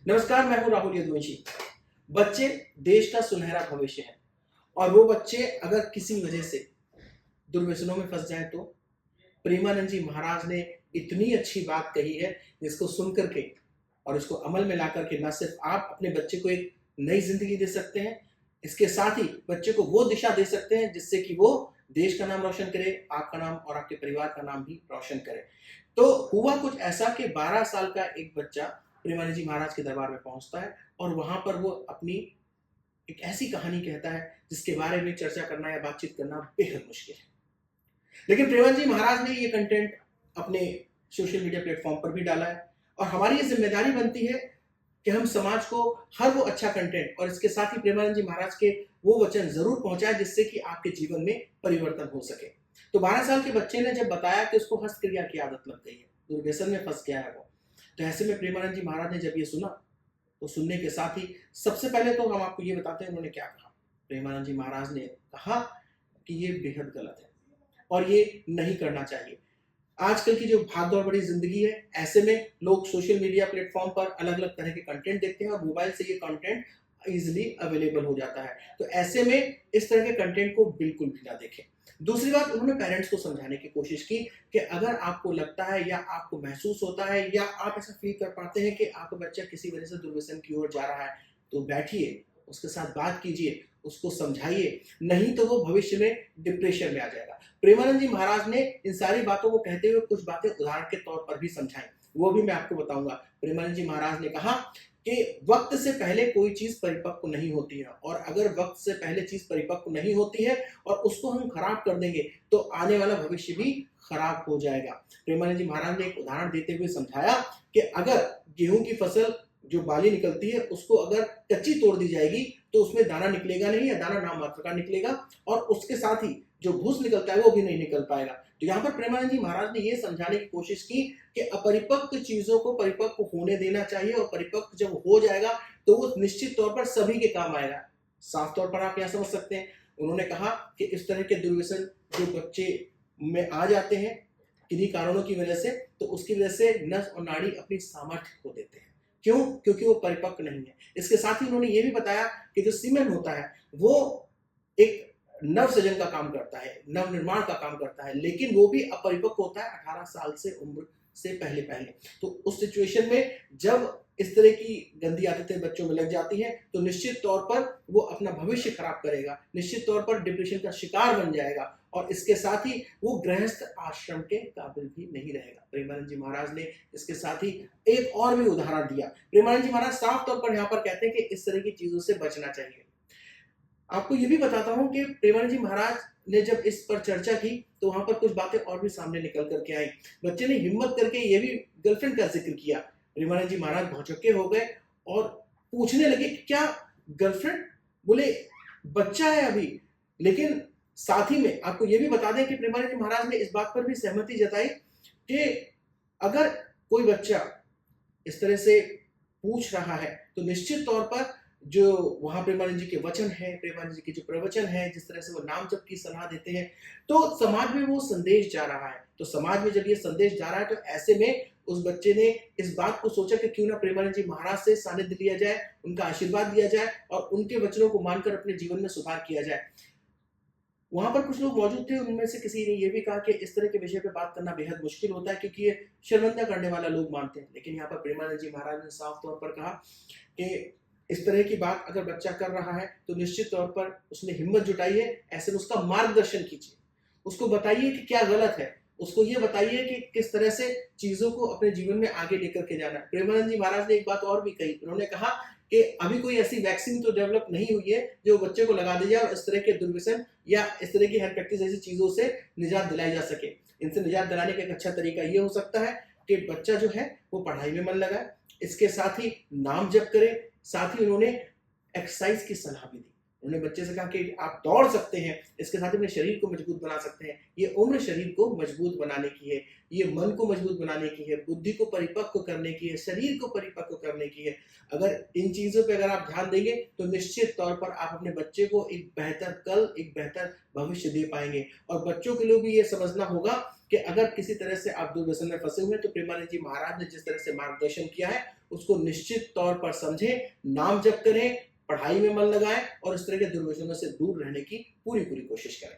नमस्कार, मैं हूं राहुल यदुवंशी। बच्चे देश का सुनहरा भविष्य है और वो बच्चे अगर किसी वजह से दुर्व्यसनों में फंस जाए तो प्रेमानंद जी महाराज ने इतनी अच्छी बात कही है जिसको सुन करके और उसको अमल में ला करके न सिर्फ आप अपने बच्चे को एक नई जिंदगी दे सकते हैं, इसके साथ ही बच्चे को वो दिशा दे सकते हैं जिससे कि वो देश का नाम रोशन करे, आपका नाम और आपके परिवार का नाम भी रोशन करे। तो हुआ कुछ ऐसा कि 12 साल का एक बच्चा प्रेमानंद जी महाराज के दरबार में पहुंचता है और वहां पर वो अपनी एक ऐसी कहानी कहता है जिसके बारे में चर्चा करना या बातचीत करना बेहद मुश्किल है। लेकिन प्रेमानंद जी महाराज ने ये कंटेंट अपने सोशल मीडिया प्लेटफॉर्म पर भी डाला है और हमारी ये जिम्मेदारी बनती है कि हम समाज को हर वो अच्छा कंटेंट और इसके साथ ही प्रेमानंद जी महाराज के वो वचन जरूर पहुंचाए जिससे कि आपके जीवन में परिवर्तन हो सके। तो 12 साल के बच्चे ने जब बताया कि उसको हस्तक्रिया की आदत लग गई है, दुर्व्यसन में फंस गया है वो, तो ऐसे में प्रेमानंद जी महाराज ने जब ये सुना तो सुनने के साथ ही सबसे पहले तो हम आपको ये बताते हैं उन्होंने क्या कहा। प्रेमानंद जी महाराज ने कहा कि ये बेहद गलत है और ये नहीं करना चाहिए। आजकल की जो भागदौड़ भरी जिंदगी है, ऐसे में लोग सोशल मीडिया प्लेटफॉर्म पर अलग अलग तरह के कंटेंट देखते हैं और मोबाइल से ये कंटेंट इजिली अवेलेबल हो जाता है। तो ऐसे में इस तरह के कंटेंट को बिल्कुल भी ना देखें। दूसरी बात, उन्होंने पेरेंट्स को समझाने की कोशिश की कि अगर आपको लगता है या आपको महसूस होता है या आप ऐसा फील कर पाते हैं कि आपका बच्चा किसी वजह से दुर्व्यसन की ओर जा रहा है, तो बैठिए, उसके साथ बात कीजिए, उसको समझाइए, नहीं तो वो भविष्य में डिप्रेशन में आ जाएगा। प्रेमानंद जी महाराज ने इन सारी बातों को कहते हुए कुछ बातें उदाहरण के तौर पर भी समझाई, वो भी मैं आपको बताऊंगा। प्रेमानंद जी महाराज ने कहा कि वक्त से पहले कोई चीज परिपक्व नहीं होती है और अगर वक्त से पहले चीज परिपक्व नहीं होती है और उसको हम खराब कर देंगे तो आने वाला भविष्य भी खराब हो जाएगा। प्रेमानंद जी महाराज ने एक उदाहरण देते हुए समझाया कि अगर गेहूं की फसल जो बाली निकलती है उसको अगर कच्ची तोड़ दी जाएगी तो उसमें दाना निकलेगा नहीं या दाना नाम मात्र का निकलेगा और उसके साथ ही जो भूस निकलता है वो भी नहीं निकल पाएगा। तो यहाँ पर प्रेमानंद जी महाराज ने ये समझाने की कोशिश की कि अपरिपक्व चीजों को परिपक्व होने देना चाहिए और परिपक्व जब हो जाएगा तो वो निश्चित तौर पर सभी के काम आएगा। साफ तौर पर आप यहाँ समझ सकते हैं, उन्होंने कहा कि इस तरह के दुर्व्यसन जो बच्चे में आ जाते हैं किन्हीं कारणों की वजह से, तो उसकी वजह से नस और नाड़ी अपनी सामर्थ्य खो देते हैं। क्यों? क्योंकि वो परिपक्व नहीं है। इसके साथ ही उन्होंने ये भी बताया कि जो सीमेंट होता है वो एक नव सृजन का काम करता है, नव निर्माण का काम करता है, लेकिन वो भी अपरिपक्व होता है 18 साल से उम्र से पहले पहले। तो उस सिचुएशन में जब इस तरह की गंदी आदतें बच्चों में लग जाती हैं तो निश्चित तौर पर वो अपना भविष्य खराब करेगा, निश्चित तौर पर डिप्रेशन का शिकार बन जाएगा और इसके साथ ही वो गृहस्थ आश्रम के काबिल भी नहीं रहेगा। प्रेमानंद जी महाराज ने इसके साथ ही एक और भी उदाहरण दिया। प्रेमानंद जी महाराज साफ तौर पर यहाँ पर कहते हैं कि इस तरह की चीजों से बचना चाहिए। आपको ये भी बताता हूँ कि प्रेमानंद जी महाराज ने जब इस पर चर्चा की तो वहां पर कुछ बातें और भी सामने निकल करके आई। बच्चे ने हिम्मत करके ये भी गर्लफ्रेंड का जिक्र किया। प्रेमानंद जी महाराज भौचक्के हो गए और पूछने लगे कि क्या गर्लफ्रेंड? बोले बच्चा है अभी। लेकिन साथ ही में आपको ये भी बता दें कि प्रेमानंद जी महाराज ने इस बात पर भी सहमति जताई कि अगर कोई बच्चा इस तरह से पूछ रहा है तो निश्चित तौर पर जो वहां प्रेमानंद जी के वचन है, प्रेमानंद जी के जो प्रवचन है, जिस तरह से वो नाम जप की सलाह देते हैं, तो समाज में वो संदेश जा रहा है। तो समाज में जब ये संदेश जा रहा है तो ऐसे में उस बच्चे ने इस बात को सोचा कि क्यों ना प्रेमानंद जी महाराज से सानिध्य लिया जाए, उनका आशीर्वाद दिया जाए और उनके वचनों को मानकर अपने जीवन में सुधार किया जाए। वहां पर कुछ लोग मौजूद थे, उनमें से किसी ने यह भी कहा कि इस तरह के विषय पे बात करना बेहद मुश्किल होता है क्योंकि ये शर्मिंदा करने वाला लोग मानते हैं। लेकिन यहाँ पर प्रेमानंद जी महाराज ने साफ तौर पर कहा कि इस तरह की बात अगर बच्चा कर रहा है तो निश्चित तौर पर उसने हिम्मत जुटाई है, ऐसे में उसका मार्गदर्शन कीजिए, उसको बताइए कि क्या गलत है, उसको ये बताइए कि किस तरह से चीजों को अपने जीवन में आगे लेकर के जाना है। प्रेमानंद जी महाराज ने एक बात और भी कही, उन्होंने कहा कि अभी कोई ऐसी वैक्सीन तो डेवलप नहीं हुई है जो बच्चे को लगा दी जाए और इस तरह के दुर्व्यसन या इस तरह की हेल्थ प्रैक्टिस जैसी चीजों से निजात दिलाई जा सके। इनसे निजात दिलाने का एक अच्छा तरीका ये हो सकता है कि बच्चा जो है वो पढ़ाई में मन लगाए, इसके साथ ही नाम जप करे, साथ ही उन्होंने एक्सरसाइज की सलाह भी दी। उन्होंने बच्चे से कहा कि आप दौड़ सकते हैं, इसके साथ अपने शरीर को मजबूत बना सकते हैं। ये उम्र शरीर को मजबूत बनाने की है, ये मन को मजबूत बनाने की है, बुद्धि को परिपक्व करने की है, शरीर को परिपक्व करने की है। अगर इन चीज़ों पे अगर आप ध्यान देंगे तो निश्चित तौर पर आप अपने बच्चे को एक बेहतर कल, एक बेहतर भविष्य दे पाएँगे। और बच्चों के लिए भी ये समझना होगा कि अगर किसी तरह से आप दुर्व्यसन में फँसे हुए हैं तो प्रेमानंद जी महाराज ने जिस तरह से मार्गदर्शन किया है उसको निश्चित तौर पर समझें, नाम जप करें, पढ़ाई में मन लगाएं और इस तरह के दुर्व्यसनों से दूर रहने की पूरी कोशिश करें।